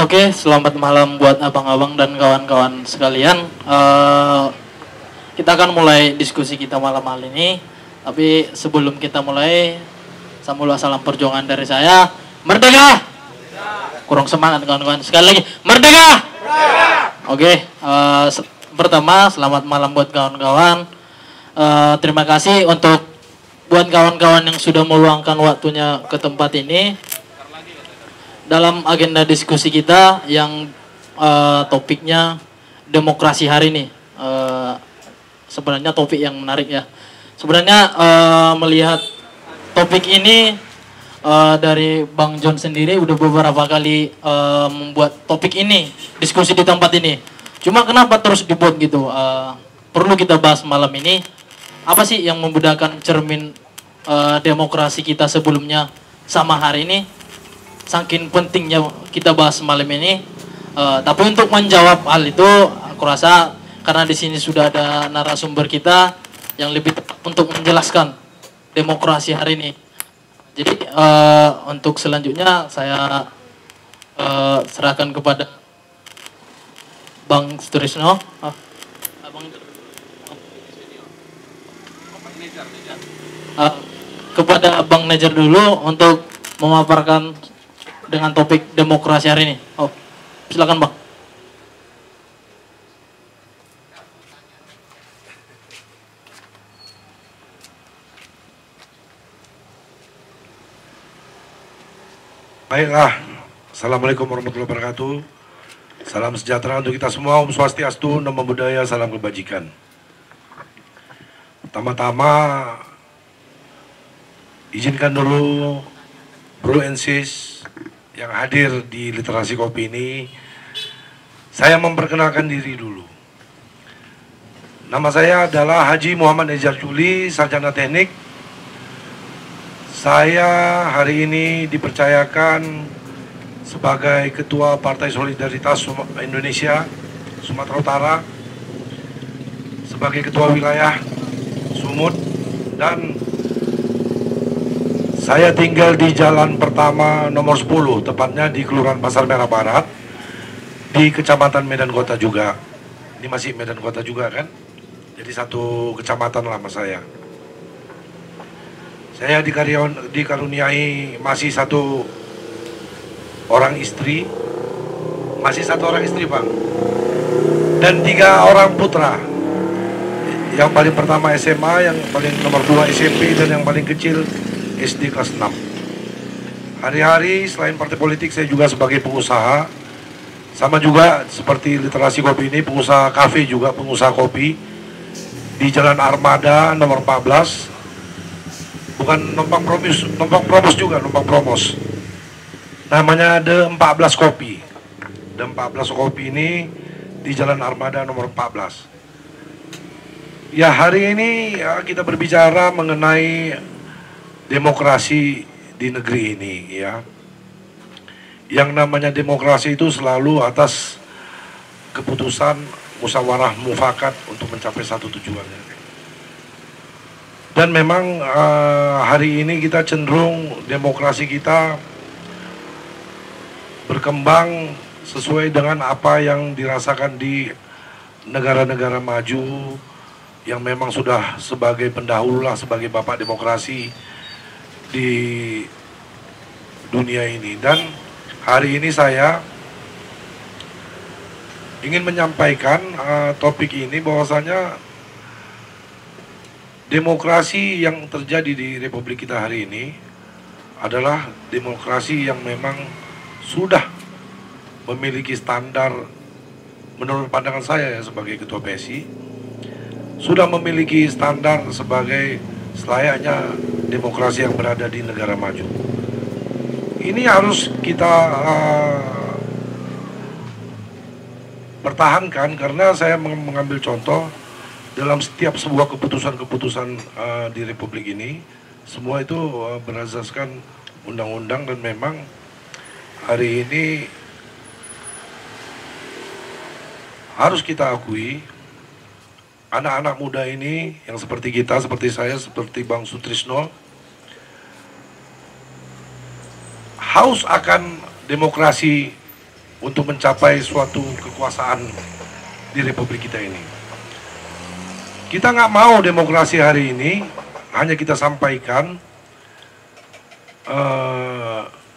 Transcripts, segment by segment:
Oke, selamat malam buat abang-abang dan kawan-kawan sekalian. Kita akan mulai diskusi kita malam hari ini. Tapi sebelum kita mulai, salam perjuangan dari saya. Merdeka! Kurang semangat kawan-kawan. Sekali lagi, merdeka! Oke, pertama selamat malam buat kawan-kawan. Terima kasih untuk buat kawan-kawan yang sudah meluangkan waktunya ke tempat ini. Dalam agenda diskusi kita yang topiknya demokrasi hari ini, sebenarnya topik yang menarik ya. Sebenarnya melihat topik ini dari Bang John sendiri udah beberapa kali membuat topik ini, diskusi di tempat ini. Cuma kenapa terus dibuat gitu? Perlu kita bahas malam ini. Apa sih yang membedakan cermin demokrasi kita sebelumnya sama hari ini? Saking pentingnya kita bahas malam ini. Tapi untuk menjawab hal itu, aku rasa karena di sini sudah ada narasumber kita yang lebih tepat untuk menjelaskan demokrasi hari ini. Jadi untuk selanjutnya saya serahkan kepada Bang Sutrisno. Kepada Bang Nejar dulu untuk memaparkan dengan topik demokrasi hari ini. Oh, silakan Bang. Baiklah, Assalamualaikum warahmatullahi wabarakatuh. Salam sejahtera untuk kita semua. Om Swastiastu, Namo Buddhaya, salam kebajikan. Pertama-tama, izinkan dulu Bro and Sis yang hadir di literasi kopi ini, saya memperkenalkan diri dulu. Nama saya adalah Haji Muhammad Nejar Juli, Sarjana Teknik. Saya hari ini dipercayakan sebagai Ketua Partai Solidaritas Indonesia Sumatera Utara, sebagai Ketua Wilayah Sumut, dan saya tinggal di Jalan Pertama nomor 10, tepatnya di Kelurahan Pasar Merah Barat, di Kecamatan Medan Kota juga. Ini masih Medan Kota juga kan? Jadi satu kecamatan lama saya. Saya dikaruniai masih satu orang istri. Masih satu orang istri, Bang. Dan 3 orang putra. Yang paling pertama SMA, yang paling nomor 2 SMP, dan yang paling kecil SD kelas 6. Hari-hari selain partai politik, saya juga sebagai pengusaha. Sama juga seperti literasi kopi ini, pengusaha kafe juga, pengusaha kopi di Jalan Armada nomor 14. Bukan numpang promos juga, numpang promos. Namanya The 14 Kopi. The 14 Kopi ini di Jalan Armada nomor 14. Ya, hari ini ya, kita berbicara mengenai demokrasi di negeri ini ya. Yang namanya demokrasi itu selalu atas keputusan musyawarah mufakat untuk mencapai satu tujuannya. Dan memang hari ini kita cenderung demokrasi kita berkembang sesuai dengan apa yang dirasakan di negara-negara maju yang memang sudah sebagai pendahulu lah, sebagai bapak demokrasi di dunia ini. Dan hari ini saya ingin menyampaikan topik ini, bahwasanya demokrasi yang terjadi di Republik kita hari ini adalah demokrasi yang memang sudah memiliki standar, menurut pandangan saya ya, sebagai Ketua PSI, sudah memiliki standar sebagai selayaknya demokrasi yang berada di negara maju. Ini harus kita pertahankan, karena saya mengambil contoh dalam setiap sebuah keputusan-keputusan di Republik ini, semua itu berdasarkan undang-undang. Dan memang hari ini harus kita akui, anak-anak muda ini yang seperti kita, seperti saya, seperti Bang Sutrisno, haus akan demokrasi untuk mencapai suatu kekuasaan di Republik kita ini. Kita nggak mau demokrasi hari ini hanya kita sampaikan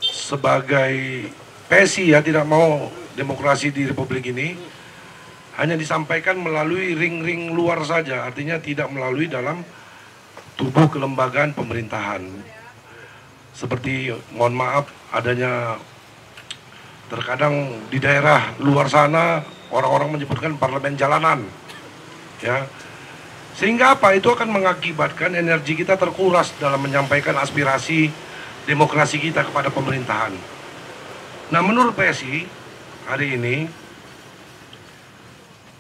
sebagai PSI ya, tidak mau demokrasi di Republik ini hanya disampaikan melalui ring-ring luar saja, artinya tidak melalui dalam tubuh kelembagaan pemerintahan. Seperti, mohon maaf, adanya terkadang di daerah luar sana orang-orang menyebutkan parlemen jalanan, ya. Sehingga apa? Itu akan mengakibatkan energi kita terkuras dalam menyampaikan aspirasi demokrasi kita kepada pemerintahan. Nah, menurut PSI hari ini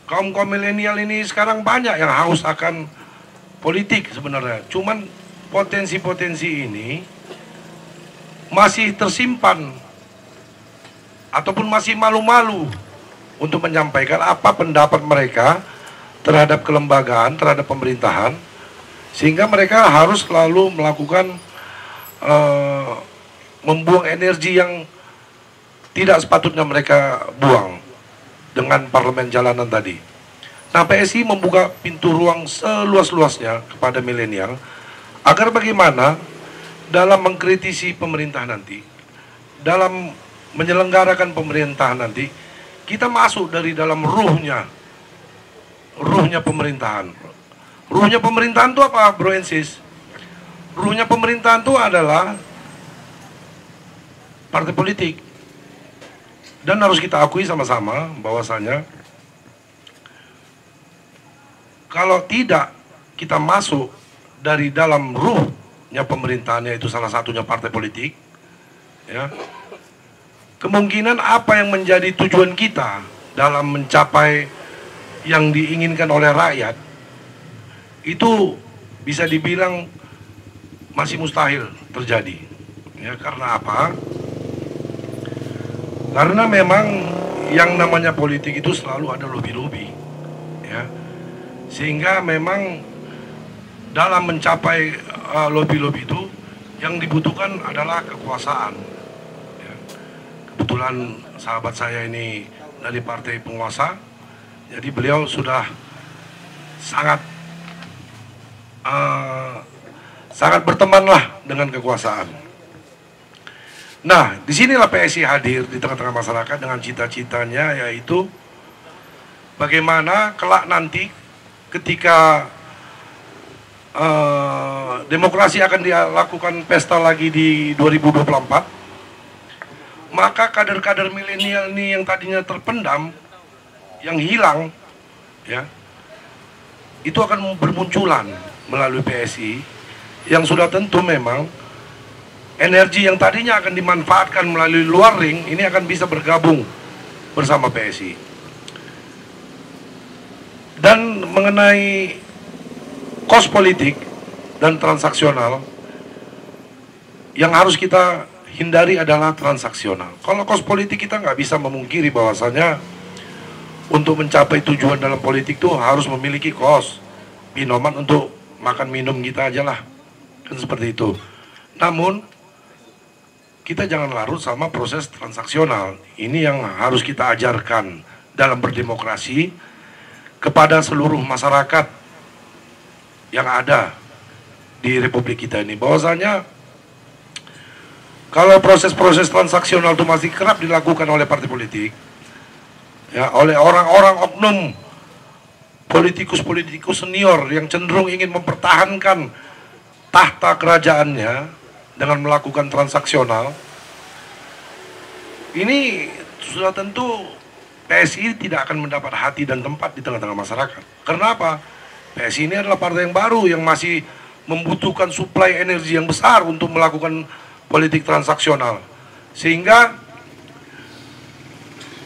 kaum milenial ini sekarang banyak yang haus akan politik sebenarnya. Cuman potensi-potensi ini masih tersimpan ataupun masih malu-malu untuk menyampaikan apa pendapat mereka terhadap kelembagaan, terhadap pemerintahan, sehingga mereka harus selalu melakukan membuang energi yang tidak sepatutnya mereka buang dengan parlemen jalanan tadi. Nah, PSI membuka pintu ruang seluas-luasnya kepada milenial agar bagaimana dalam mengkritisi pemerintah nanti, dalam menyelenggarakan pemerintahan nanti, kita masuk dari dalam ruhnya pemerintahan. Ruhnya pemerintahan itu apa, Bro Ensis? Ruhnya pemerintahan itu adalah partai politik. Dan harus kita akui sama-sama bahwasanya kalau tidak kita masuk dari dalam ruhnya pemerintahannya, itu salah satunya partai politik, ya, kemungkinan apa yang menjadi tujuan kita dalam mencapai yang diinginkan oleh rakyat itu bisa dibilang masih mustahil terjadi, ya. Karena apa? Karena memang yang namanya politik itu selalu ada lobby-lobby, ya. Sehingga memang dalam mencapai lobby-lobby itu yang dibutuhkan adalah kekuasaan, ya. Kebetulan sahabat saya ini dari partai penguasa, jadi beliau sudah sangat bertemanlah dengan kekuasaan. Nah, disinilah PSI hadir di tengah-tengah masyarakat dengan cita-citanya, yaitu bagaimana kelak nanti ketika demokrasi akan dilakukan pesta lagi di 2024, maka kader-kader milenial ini yang tadinya terpendam, yang hilang, ya, itu akan bermunculan melalui PSI, yang sudah tentu memang energi yang tadinya akan dimanfaatkan melalui luar ring ini akan bisa bergabung bersama PSI. Dan mengenai kos politik dan transaksional, yang harus kita hindari adalah transaksional. Kalau kos politik, kita nggak bisa memungkiri bahwasanya untuk mencapai tujuan dalam politik itu harus memiliki kos, pinoman untuk makan minum kita aja lah, kan seperti itu. Namun kita jangan larut sama proses transaksional. Ini yang harus kita ajarkan dalam berdemokrasi kepada seluruh masyarakat yang ada di Republik kita ini, bahwasanya kalau proses-proses transaksional itu masih kerap dilakukan oleh partai politik, ya, oleh orang-orang oknum politikus-politikus senior yang cenderung ingin mempertahankan tahta kerajaannya dengan melakukan transaksional, ini sudah tentu PSI tidak akan mendapat hati dan tempat di tengah-tengah masyarakat. Karena apa? PSI ini adalah partai yang baru yang masih membutuhkan suplai energi yang besar untuk melakukan politik transaksional, sehingga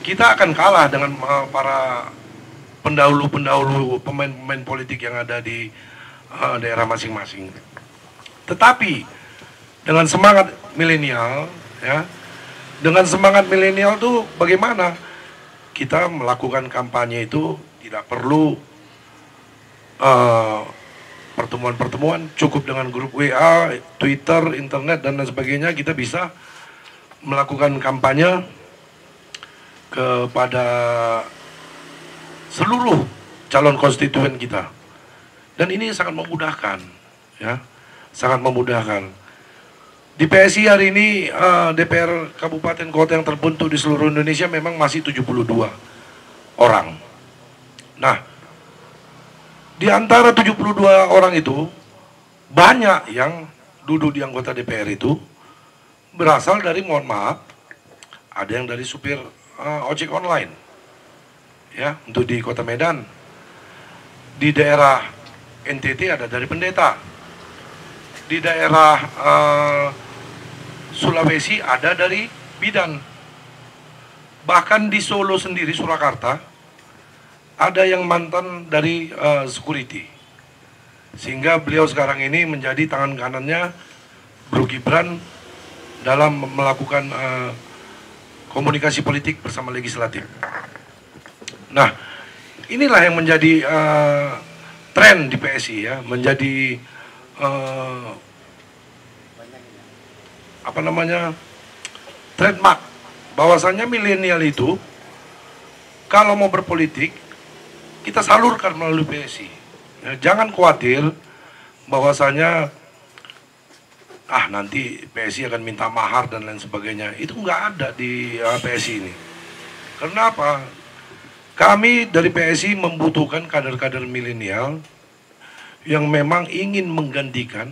kita akan kalah dengan para pendahulu-pendahulu pemain-pemain politik yang ada di daerah masing-masing. Tetapi dengan semangat milenial, ya, dengan semangat milenial tuh bagaimana kita melakukan kampanye itu tidak perlu pertemuan-pertemuan, cukup dengan grup WA, Twitter, internet dan lain sebagainya. Kita bisa melakukan kampanye kepada seluruh calon konstituen kita. Dan ini sangat memudahkan, ya, sangat memudahkan. Di PSI hari ini DPR kabupaten kota yang terbentuk di seluruh Indonesia memang masih 72 orang. Nah, di antara 72 orang itu banyak yang duduk di anggota DPR itu berasal dari, mohon maaf, ada yang dari supir ojek online, ya, untuk di Kota Medan. Di daerah NTT ada dari pendeta, di daerah Sulawesi ada dari bidan, bahkan di Solo sendiri, Surakarta, ada yang mantan dari security, sehingga beliau sekarang ini menjadi tangan kanannya Bro Gibran dalam melakukan komunikasi politik bersama legislatif. Nah, inilah yang menjadi tren di PSI, ya, menjadi trademark, bahwasannya milenial itu kalau mau berpolitik kita salurkan melalui PSI. Ya, jangan khawatir bahwasanya nanti PSI akan minta mahar dan lain sebagainya. Itu nggak ada di PSI ini. Kenapa? Kami dari PSI membutuhkan kader-kader milenial yang memang ingin menggantikan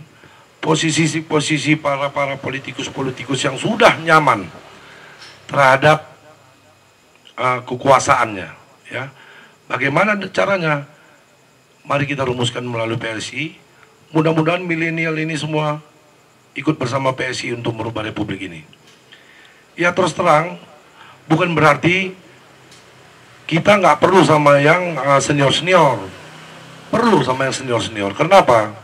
posisi-posisi para politikus-politikus yang sudah nyaman terhadap kekuasaannya, ya. Bagaimana caranya? Mari kita rumuskan melalui PSI. Mudah-mudahan milenial ini semua ikut bersama PSI untuk merubah republik ini. Ya, terus terang, bukan berarti kita nggak perlu sama yang senior-senior. Perlu sama yang senior-senior. Kenapa?